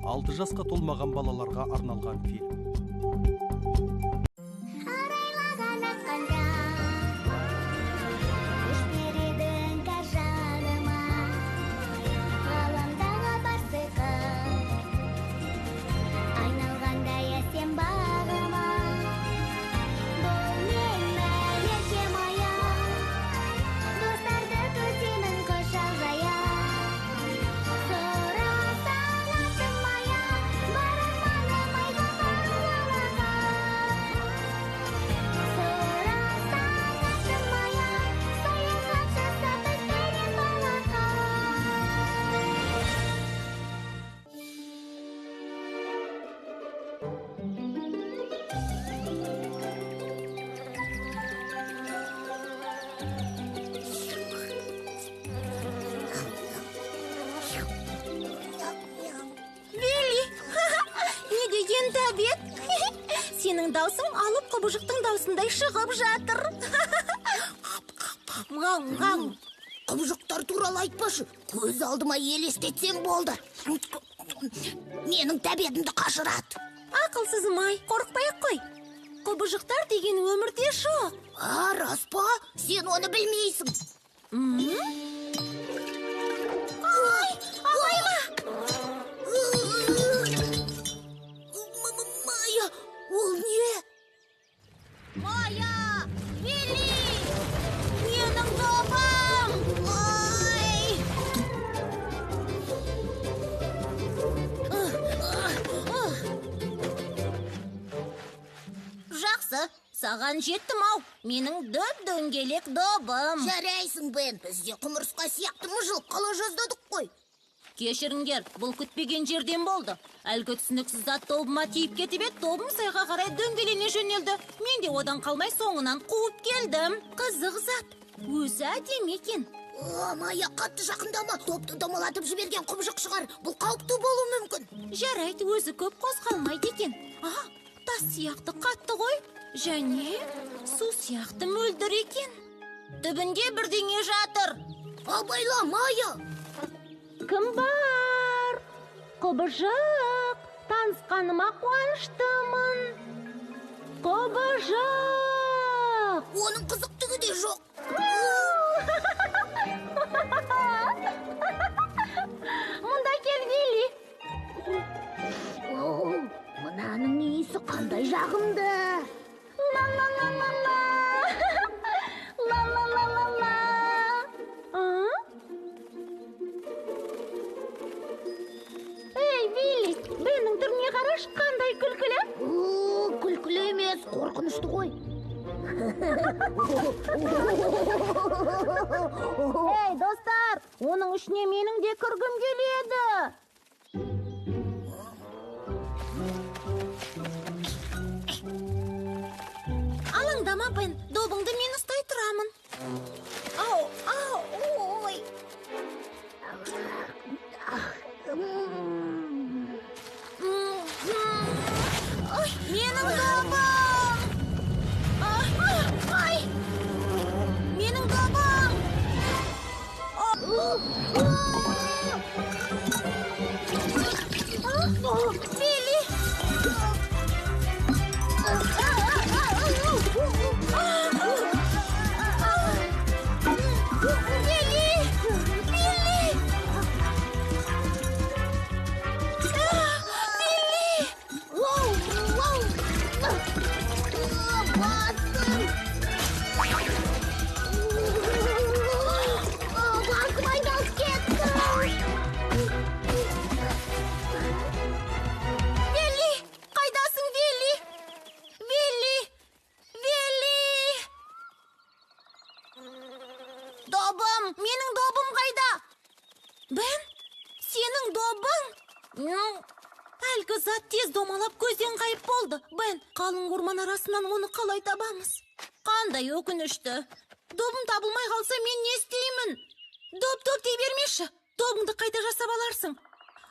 6 жасқа толмаған балаларға арналған фильм. Сенің даусың алып құбыжықтың даусындай шығып жатыр. Құбыжықтар туралы айтпашы, көз алдыма елестетсем болды. Менің тәбетімді қашырады. Ақылсыз Май, қорықпай-ақ қой. Құбыжықтар деген өмірде жоқ. Рас па? Сен оны білмейсің. Майя, ол не? Майя! Вилли! Менің добым! Жақсы, саған жеттім-ау. Менің дөп-дөңгелек добым. Жарайсың, Бен. Бізде құмырсқа сияқты мұжылып қала жаздадық қой. Кешіріңдер, бұл күтпеген жерден болды. Әлгі түсініксіз зат добыма тиіп кетіп еді, добым сайға қарай дөңгелене жөнелді. Мен де одан қалмай соңынан қуып келдім. Қызық зат. Өзі әдемі екен. Майя, қатты жақындама. Топты домалатып жіберген құбыжық шығар. Бұл қауіпті болуы мүмкін. Жарайды, өзі көп қозғалмайды екен. Тас сияқты қатты ғой. Және су сияқты мөлдір екен. Түбінде бірдеңе жатыр. Абайла, Майя! Кім бар? Құбыжық, танысқаныма қуаныштымын. Құбыжық! Оның қызықтығы де жоқ. Мұнда кел, Вилли. Мынаның иісі қандай жағымды. Ла-ла-ла-ла-ла. Ла-ла-ла-ла-ла. Ей, Вилли, Беннің түріне қараш, қандай күлкілі. Күлкілі емес, қорқынышты ғой. Ей, достар, оның ішіне менің де кіргім келеді. Алаңдама, Бен, добыңды мен ұстай тұрамын. Ой. Менің добым! Менің добым! Вилли! Добым, менің добым қайда? Бен, сенің добың? Әлгі зат тез домалап көзден ғайып болды. Бен, қалың орман арасынан оны қалай табамыз? Қандай өкінішті. Добым табылмай қалса мен не істеймін? Доп дей бермеші. Добыңды қайда жасап аларсың?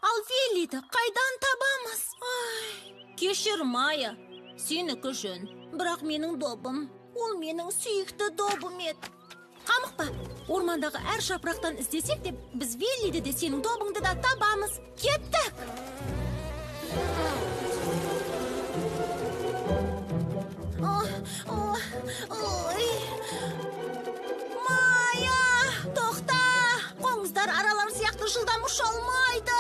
Ал Виллиді қайдан табамыз? Кешір, Майя. Сенікі жөн. Бірақ менің добым, ол менің сүйікті добым еді. Қамықпа, ормандағы әр жапырақтан іздесек те, біз Виллиді де сенің добыңды да табамыз. Кеттік! Ой. Мая, тоқта! Қоңыздар аралар сияқты жылдам ұша алмайды.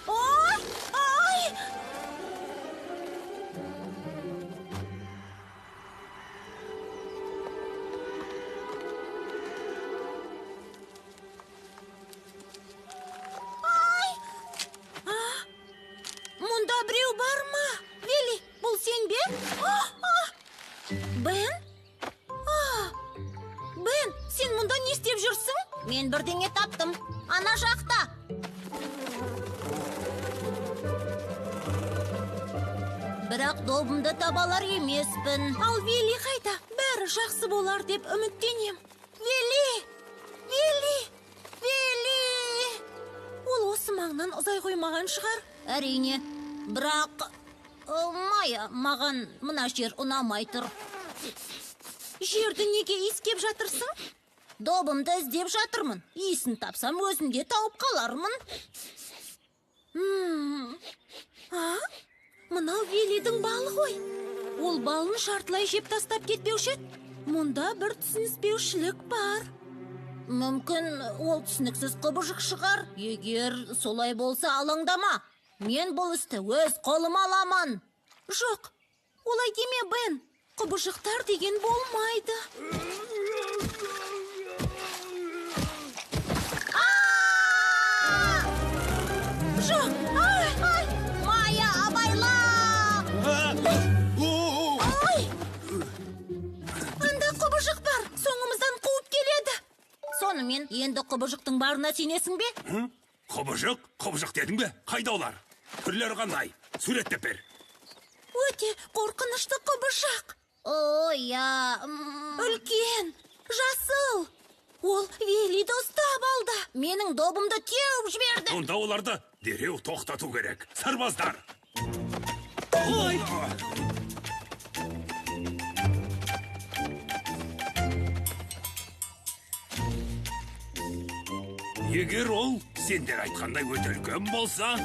Ой! Ай! Мұнда біреу бар ма? Вилли, бұл сен бе? Бен? Бен, сен мұнда не істеп жүрсің? Мен бірдеңе таптым. Ана жақта. Бірақ добымды табалар емеспін. Ал Вилли қайда? Бәрі жақсы болар деп үміттенем. Вилли! Вилли! Вилли! Ол осы маңнан ұзай қоймаған шығар. Әрине. Бірақ... Мая, маған мына жер ұнамай тұр. Жерді неге иіскеп жатырсың? Добымды іздеп жатырмын. Иісін тапсам өзімде тауып қалармын. Мынау Виллидің балы ғой. Ол балын жартылай жеп тастап кетпеуші еді. Мұнда бір түсініспеушілік бар. Мүмкін ол түсініксіз құбыжық шығар. Егер солай болса алаңдама. Мен бұл істі өз қолыма аламын. Жоқ, олай деме, Бен. Құбыжықтар деген болмайды. Жоқ, Мая, абайла! Анда құбыжық бар, соңымыздан қуып келеді. Сонымен, енді құбыжықтың барына сенесің бе? Құбыжық? Құбыжық дедің бе? Қайда олар? Түрлері қандай? Суреттеп бер. Өте қорқынышты құбыжық. Оя, үлкен, жасыл. Ол Виллиді ұстап алды. Менің добымды теуіп жіберді. Онда оларды дереу тоқтату керек. Сарбаздар! Ой! Егер ол сендер айтқандай өте үлкен болса,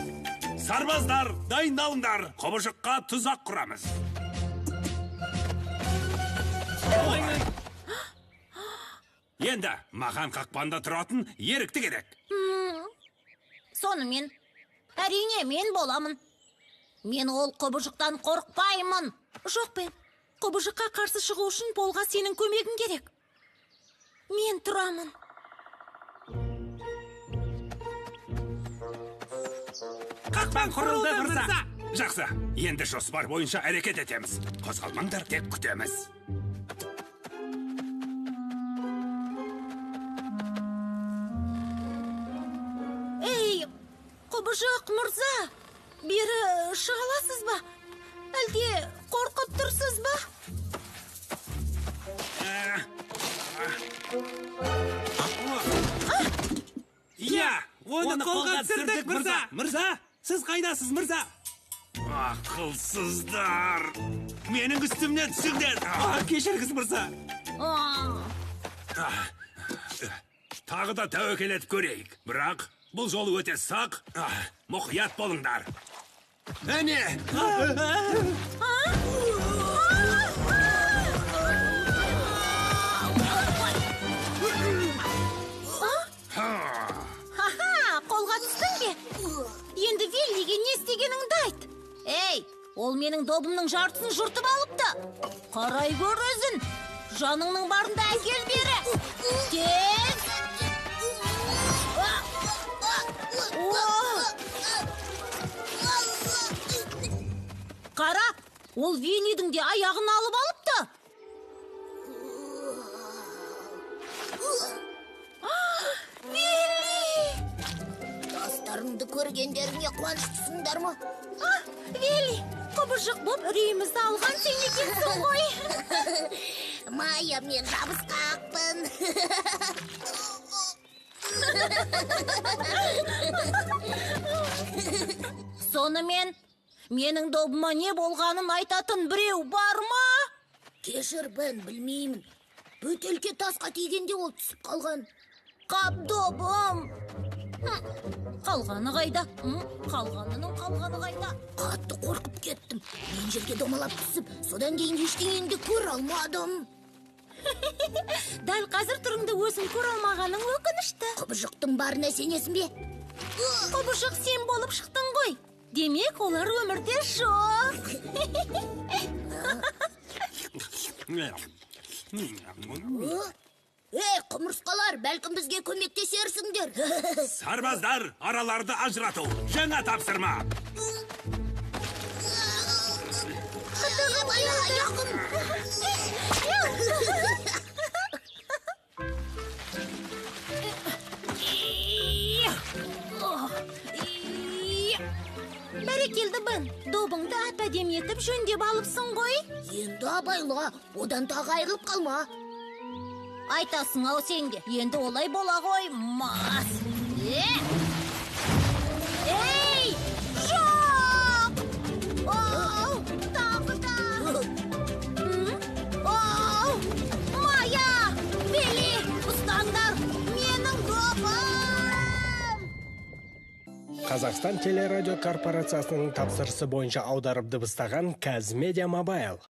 сарбаздар, дайындалыңдар. Құбыжыққа тұзақ құрамыз. Енді маған қақпанда тұратын ерікті керек. Сонымен, әрине мен боламын. Мен ол құбыжықтан қорықпаймын. Жоқ, Бен, құбыжыққа қарсы шығу үшін болға сенің көмегің керек. Мен тұрамын. Қақпан құрылды, мырза. Жақсы, енді жоспар бойынша әрекет етеміз. Қозғалмаңдар, тек күтеміз. Ей, құбыжық мырза, бері шығаласыз ба? Әлде қорқып тұрсыз ба? Я, оны қолға түсірдік, мырза. Мырза, сіз қайдасыз, мырза? Ақылсыздар. Менің үстімнен түсіңдер. Кешіріңіз, мырза. Тағы да тәуекел етіп көрейік. Бірақ бұл жолы өте сақ, мұқият болыңдар. Әне! Қолға түстің бе? Енді Виллиге не істегеніңді айт. Ей, ол менің добымның жартысын жұртып алыпты. Қарай көр өзін. Жаныңның барында әкел бері. Тез! Қара, ол Виллидің де аяғын алып алыпты. Вилли! Достарыңды көргендеріңе қуаныштысыңдар ма? Вели, құбыжық боп үрейімізді алған сен екенсің ғой. Майя, мен жабысқақпын. Сонымен, менің добыма не болғанын айтатын біреу бар ма? Кешір, Бен, білмеймін. Бөтелке тасқа тигенде ол түсіп қалған. Қап добым. Қалғаны қайда? Қалғанының қалғаны қайда? Қатты қорқып кеттім. Мен жерге домалап түсіп, содан кейін ештеңені көре алмадым. Дәл қазір түріңді өзің көре алмағаның өкінішті. Құбыжықтың барына сенесің бе? Құбыжық сен болып шықтың ғой. Демек, олар өмірде жоқ. Ей, құмырсқалар, бәлкім бізге көмектесерсіңдер. Сарбаздар, араларды ажырату. Жаңа тапсырма. Аяғым. Бәрекелді, Бен. Добыңды әп-әдемі етіп жөндеп алыпсың ғой. Енді абайла, одан тағы айырылып қалма. Айтасың ау сенде. Енді олай бола қоймас. Ей! Жоқ! Оу! Тағы да! Оу! Майя! Вели! Ұстаңдар! Менің добым! Қазақстан телерадио корпорациясының тапсырысы бойынша аударып дыбыстаған Қазмедиа Мобайл.